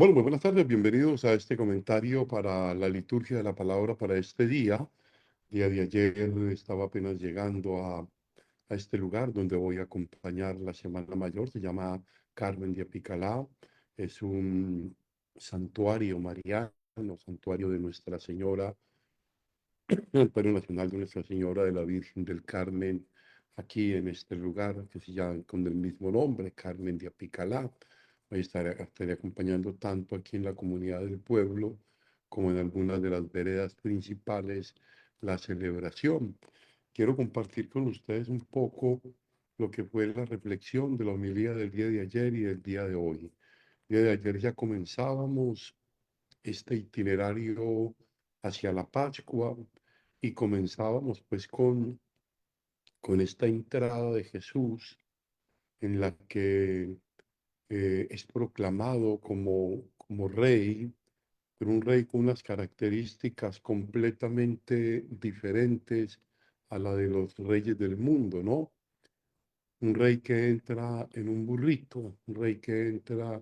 Bueno, muy buenas tardes, bienvenidos a este comentario para la liturgia de la palabra para este día. Día de ayer estaba apenas llegando a este lugar donde voy a acompañar la Semana Mayor, se llama Carmen de Apicalá, es un santuario mariano, santuario de Nuestra Señora, santuario nacional de Nuestra Señora de la Virgen del Carmen, aquí en este lugar que se llama con el mismo nombre, Carmen de Apicalá. Hoy estaré acompañando tanto aquí en la comunidad del pueblo como en algunas de las veredas principales la celebración. Quiero compartir con ustedes un poco lo que fue la reflexión de la homilía del día de ayer y del día de hoy. El día de ayer ya comenzábamos este itinerario hacia la Pascua y comenzábamos pues con esta entrada de Jesús en la que es proclamado como rey, pero un rey con unas características completamente diferentes a la de los reyes del mundo, ¿no? Un rey que entra en un burrito, un rey que entra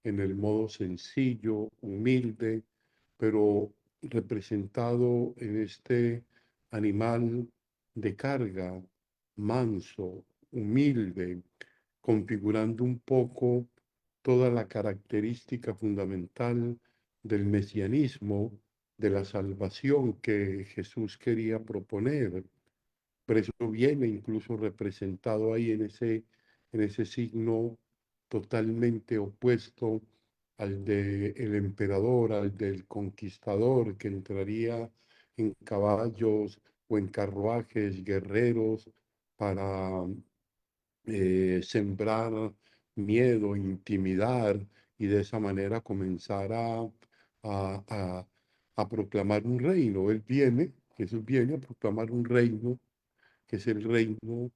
en el modo sencillo, humilde, pero representado en este animal de carga, manso, humilde, configurando un poco toda la característica fundamental del mesianismo, de la salvación que Jesús quería proponer. Pero eso viene incluso representado ahí en ese signo totalmente opuesto al del emperador, al del conquistador, que entraría en caballos o en carruajes guerreros para sembrar miedo, intimidar y de esa manera comenzar a, a proclamar un reino. Él viene, Jesús viene a proclamar un reino que es el reino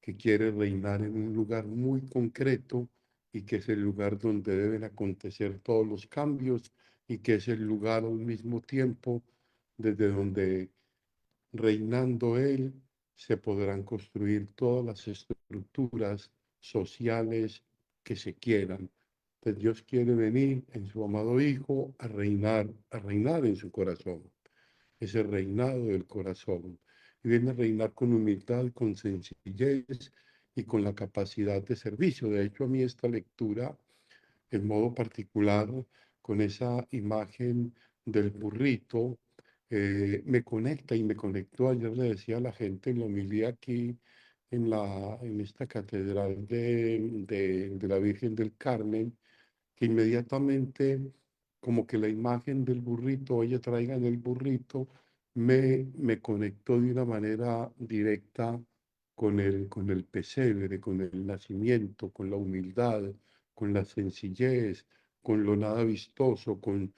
que quiere reinar en un lugar muy concreto y que es el lugar donde deben acontecer todos los cambios y que es el lugar al mismo tiempo desde donde reinando él se podrán construir todas las estructuras sociales que se quieran. Pues Dios quiere venir en su amado Hijo a reinar en su corazón, ese reinado del corazón. Y viene a reinar con humildad, con sencillez y con la capacidad de servicio. De hecho, a mí esta lectura, en modo particular, con esa imagen del burrito, me conecta y me conectó. Ayer le decía a la gente en la homilía aquí en esta catedral de la Virgen del Carmen, que inmediatamente como que la imagen del burrito, ella traiga en el burrito, me conectó de una manera directa con el pesebre, con el nacimiento, con la humildad, con la sencillez, con lo nada vistoso, con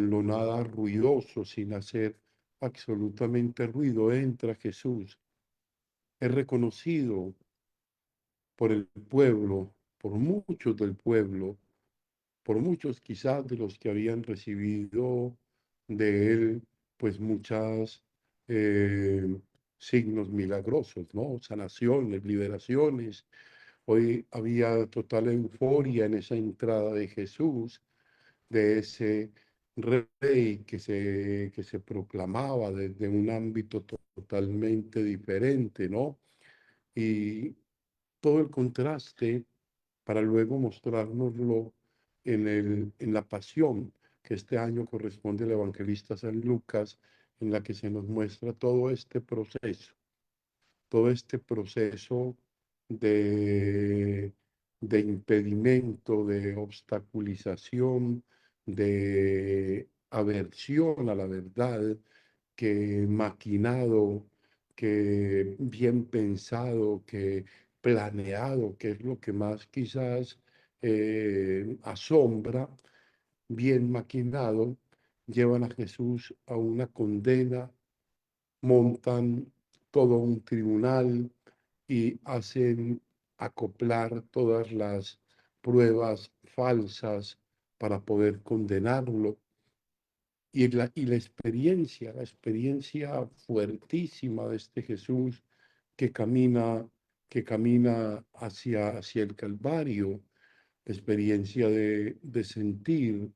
lo nada ruidoso, sin hacer absolutamente ruido. Entra Jesús, es reconocido por el pueblo, por muchos del pueblo, por muchos quizás de los que habían recibido de él, pues muchas eh, signos milagrosos, ¿no? Sanaciones, liberaciones. Hoy había total euforia en esa entrada de Jesús, de ese rey que se proclamaba desde un ámbito totalmente diferente, ¿no? Y todo el contraste para luego mostrárnoslo en la pasión, que este año corresponde al evangelista San Lucas, en la que se nos muestra todo este proceso de, de impedimento, de obstaculización, de aversión a la verdad, que maquinado, que bien pensado, que planeado, que es lo que más quizás asombra, bien maquinado, llevan a Jesús a una condena, montan todo un tribunal y hacen acoplar todas las pruebas falsas para poder condenarlo. Y la experiencia fuertísima de este Jesús que camina, que camina hacia el Calvario, experiencia de sentir.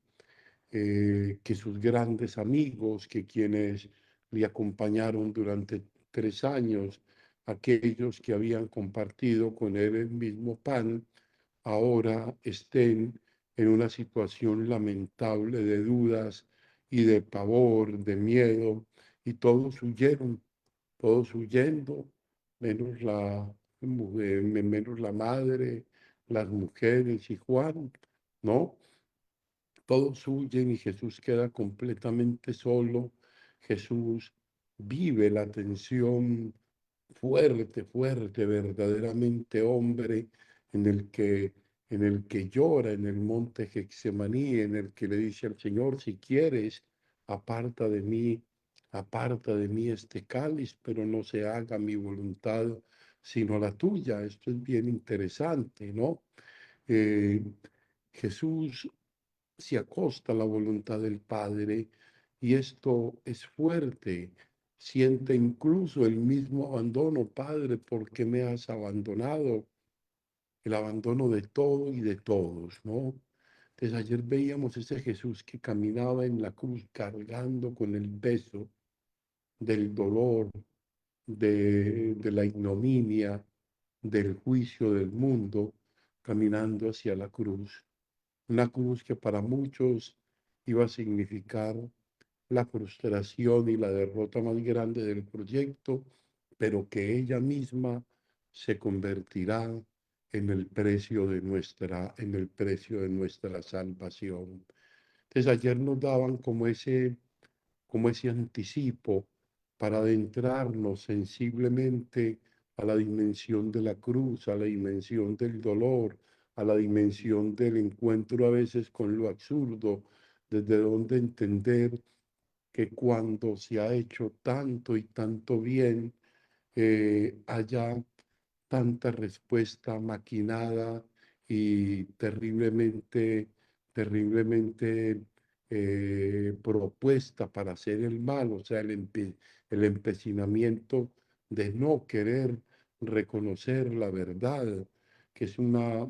que sus grandes amigos, que quienes le acompañaron durante 3 años, aquellos que habían compartido con él el mismo pan, ahora estén en una situación lamentable de dudas y de pavor, de miedo, y todos huyendo, menos menos la madre, las mujeres y Juan, ¿no? Todos huyen y Jesús queda completamente solo. Jesús vive la tensión fuerte, fuerte, verdaderamente hombre, en el que, en el que llora en el monte Getsemaní, en el que le dice al Señor, si quieres, aparta de mí este cáliz, pero no se haga mi voluntad, sino la tuya. Esto es bien interesante, ¿no? Eh, Jesús se acosta a la voluntad del Padre y esto es fuerte. Siente incluso el mismo abandono, Padre, ¿por qué me has abandonado? El abandono de todo y de todos, ¿no? Entonces ayer veíamos ese Jesús que caminaba en la cruz cargando con el peso del dolor, de la ignominia, del juicio del mundo, caminando hacia la cruz. Una cruz que para muchos iba a significar la frustración y la derrota más grande del proyecto, pero que ella misma se convertirá en el precio de nuestra salvación. Entonces ayer nos daban como ese anticipo para adentrarnos sensiblemente a la dimensión de la cruz, a la dimensión del dolor, a la dimensión del encuentro a veces con lo absurdo, desde donde entender que cuando se ha hecho tanto y tanto bien, haya tanta respuesta maquinada y terriblemente propuesta para hacer el mal, o sea, el empecinamiento de no querer reconocer la verdad, que es una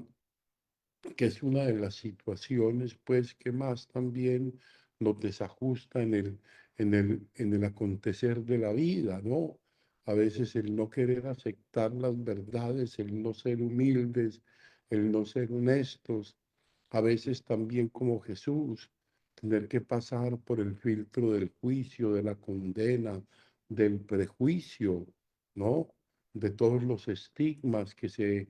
que es una de las situaciones, pues, que más también nos desajusta en el acontecer de la vida, ¿no? A veces el no querer aceptar las verdades, el no ser humildes, el no ser honestos, a veces también como Jesús, tener que pasar por el filtro del juicio, de la condena, del prejuicio, ¿no? De todos los estigmas que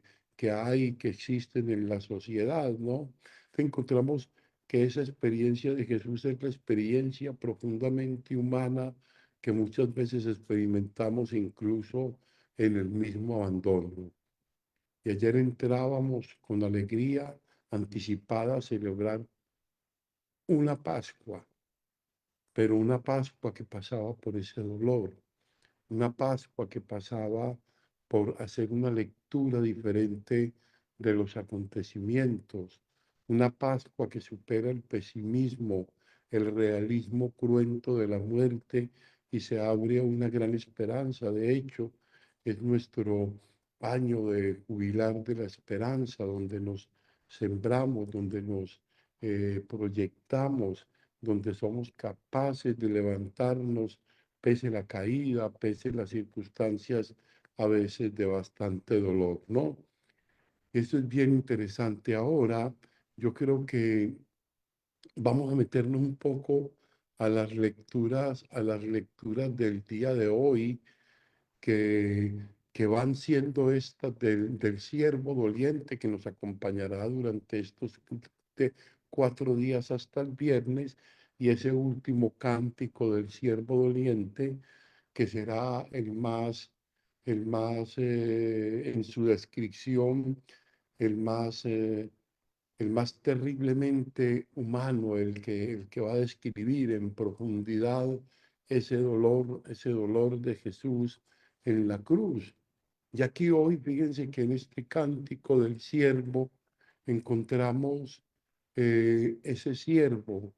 hay, que existen en la sociedad, ¿no? Encontramos que esa experiencia de Jesús es la experiencia profundamente humana que muchas veces experimentamos incluso en el mismo abandono. Y ayer entrábamos con alegría anticipada a celebrar una Pascua, pero una Pascua que pasaba por ese dolor, una Pascua que pasaba por hacer una lectura diferente de los acontecimientos, una Pascua que supera el pesimismo, el realismo cruento de la muerte y se abre a una gran esperanza. De hecho, es nuestro año de jubilar de la esperanza, donde nos sembramos, donde nos proyectamos, donde somos capaces de levantarnos pese la caída, pese las circunstancias a veces de bastante dolor, ¿no? Esto es bien interesante. Ahora, yo creo que vamos a meternos un poco a las lecturas del día de hoy, que, que van siendo estas del siervo doliente que nos acompañará durante estos 4 días hasta el viernes, y ese último cántico del siervo doliente que será el más en su descripción, el más, eh, el más terriblemente humano, el que va a describir en profundidad ese dolor de Jesús en la cruz. Y aquí hoy, fíjense que en este cántico del siervo encontramos ese siervo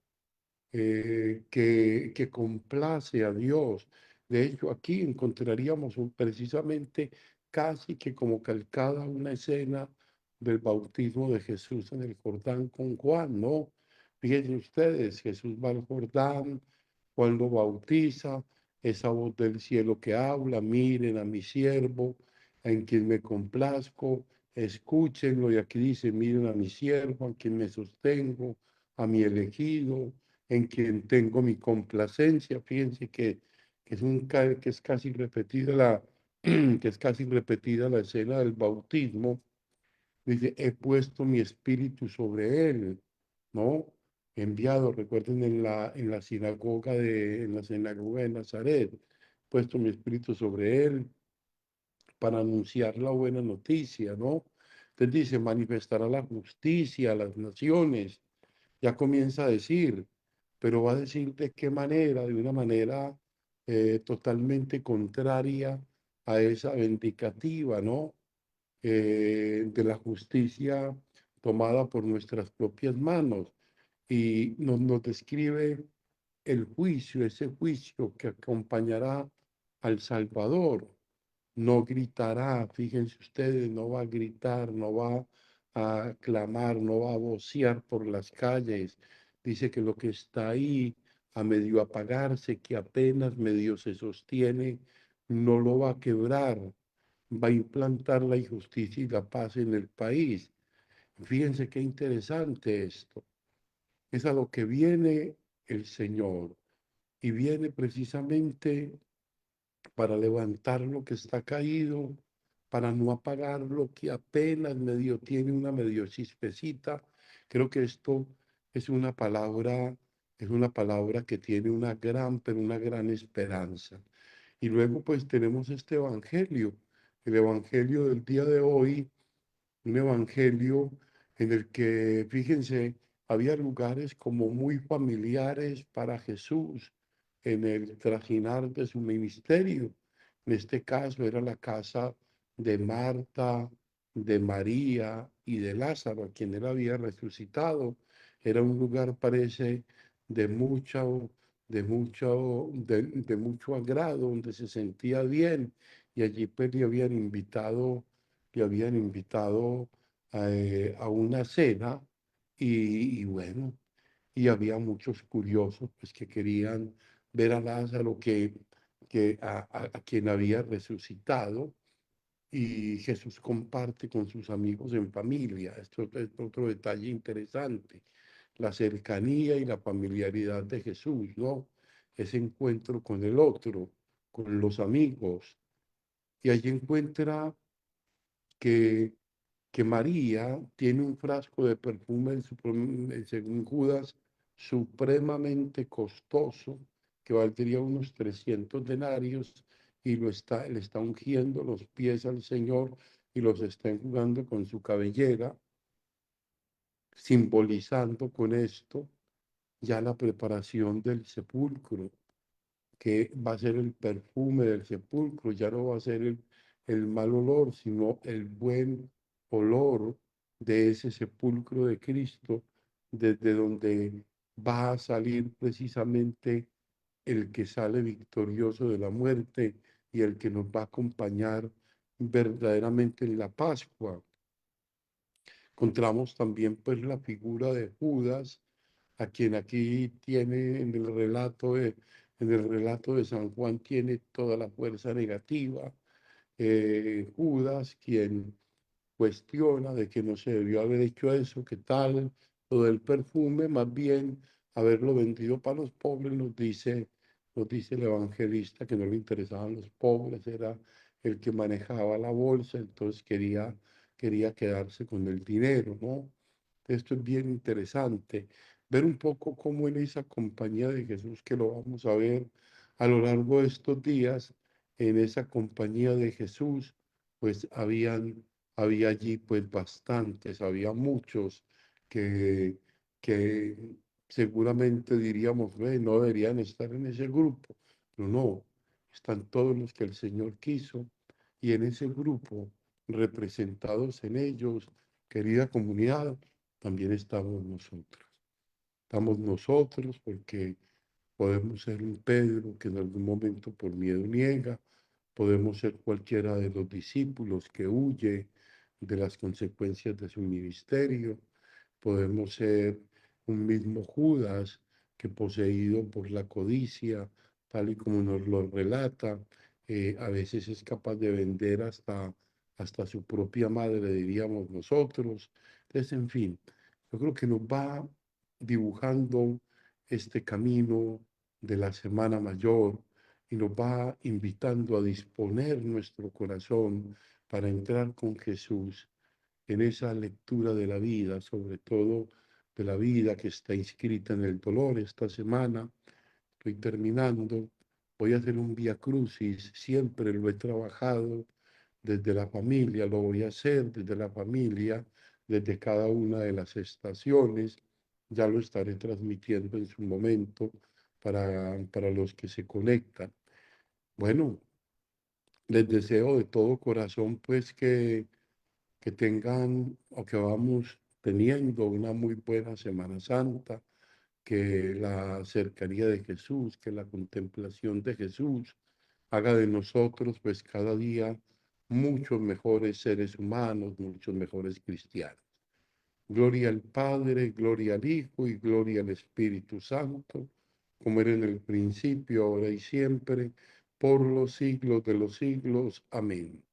que complace a Dios. De hecho, aquí encontraríamos precisamente casi que como calcada una escena del bautismo de Jesús en el Jordán con Juan, ¿no? Fíjense ustedes, Jesús va al Jordán, Juan lo bautiza, esa voz del cielo que habla, miren a mi siervo, en quien me complazco, escúchenlo, y aquí dice, miren a mi siervo, a quien me sostengo, a mi elegido, en quien tengo mi complacencia. Fíjense que que es casi repetida que es casi repetida la escena del bautismo. Dice, he puesto mi espíritu sobre él, ¿no? Enviado, recuerden en la sinagoga de Nazaret, puesto mi espíritu sobre él para anunciar la buena noticia, ¿no? Entonces dice, manifestará la justicia a las naciones. Ya comienza a decir, pero va a decir de qué manera, de una manera totalmente contraria a esa vindicativa, ¿no? De la justicia tomada por nuestras propias manos. Y nos describe el juicio, ese juicio que acompañará al Salvador. No gritará, fíjense ustedes, no va a gritar, no va a clamar, no va a vocear por las calles. Dice que lo que está ahí a medio apagarse, que apenas medio se sostiene, no lo va a quebrar, va a implantar la justicia y la paz en el país. Fíjense qué interesante esto. Es a lo que viene el Señor y viene precisamente para levantar lo que está caído, para no apagar lo que apenas medio tiene una medio chispecita. Creo que esto es es una palabra que tiene una gran, pero una gran esperanza. Y luego pues tenemos este evangelio, el evangelio del día de hoy, un evangelio en el que, fíjense, había lugares como muy familiares para Jesús en el trajinar de su ministerio. En este caso era la casa de Marta, de María y de Lázaro, a quien él había resucitado. Era un lugar, parece, de de mucho agrado, donde se sentía bien. Y allí pues le habían invitado a una cena y bueno, y había muchos curiosos pues que querían ver a Lázaro a quien había resucitado, y Jesús comparte con sus amigos en familia. Esto es otro detalle interesante, la cercanía y la familiaridad de Jesús, ¿no? Ese encuentro con el otro, con los amigos. Y allí encuentra que, que María tiene un frasco de perfume, según Judas, supremamente costoso, que valdría unos 300 denarios, y le está ungiendo los pies al Señor y los está enjugando con su cabellera, simbolizando con esto ya la preparación del sepulcro, que va a ser el perfume del sepulcro, ya no va a ser el mal olor, sino el buen olor de ese sepulcro de Cristo, desde donde va a salir precisamente el que sale victorioso de la muerte y el que nos va a acompañar verdaderamente en la Pascua. Encontramos también pues la figura de Judas, a quien aquí tiene en el relato de San Juan tiene toda la fuerza negativa. Judas, quien cuestiona de que no se debió haber hecho eso, que tal, lo del perfume, más bien haberlo vendido para los pobres, nos dice el evangelista que no le interesaban los pobres, era el que manejaba la bolsa, entonces quería quedarse con el dinero, ¿no? Esto es bien interesante, ver un poco cómo en esa compañía de Jesús, que lo vamos a ver a lo largo de estos días, en esa compañía de Jesús, pues había allí pues bastantes, había muchos que, que seguramente diríamos, "Ve, no deberían estar en ese grupo", pero no, están todos los que el Señor quiso, y en ese grupo, representados en ellos, querida comunidad, también estamos nosotros. Estamos nosotros porque podemos ser un Pedro que en algún momento por miedo niega, podemos ser cualquiera de los discípulos que huye de las consecuencias de su ministerio, podemos ser un mismo Judas que poseído por la codicia, tal y como nos lo relata, a veces es capaz de vender hasta su propia madre, diríamos nosotros. Entonces, en fin, yo creo que nos va dibujando este camino de la Semana Mayor y nos va invitando a disponer nuestro corazón para entrar con Jesús en esa lectura de la vida, sobre todo de la vida que está inscrita en el dolor. Esta semana estoy terminando, voy a hacer un vía crucis, siempre lo he trabajado desde la familia, lo voy a hacer desde la familia, desde cada una de las estaciones, ya lo estaré transmitiendo en su momento para los que se conectan. Bueno, les deseo de todo corazón pues que tengan o que vamos teniendo una muy buena Semana Santa, que la cercanía de Jesús, que la contemplación de Jesús haga de nosotros pues cada día muchos mejores seres humanos, muchos mejores cristianos. Gloria al Padre, gloria al Hijo y gloria al Espíritu Santo, como era en el principio, ahora y siempre, por los siglos de los siglos. Amén.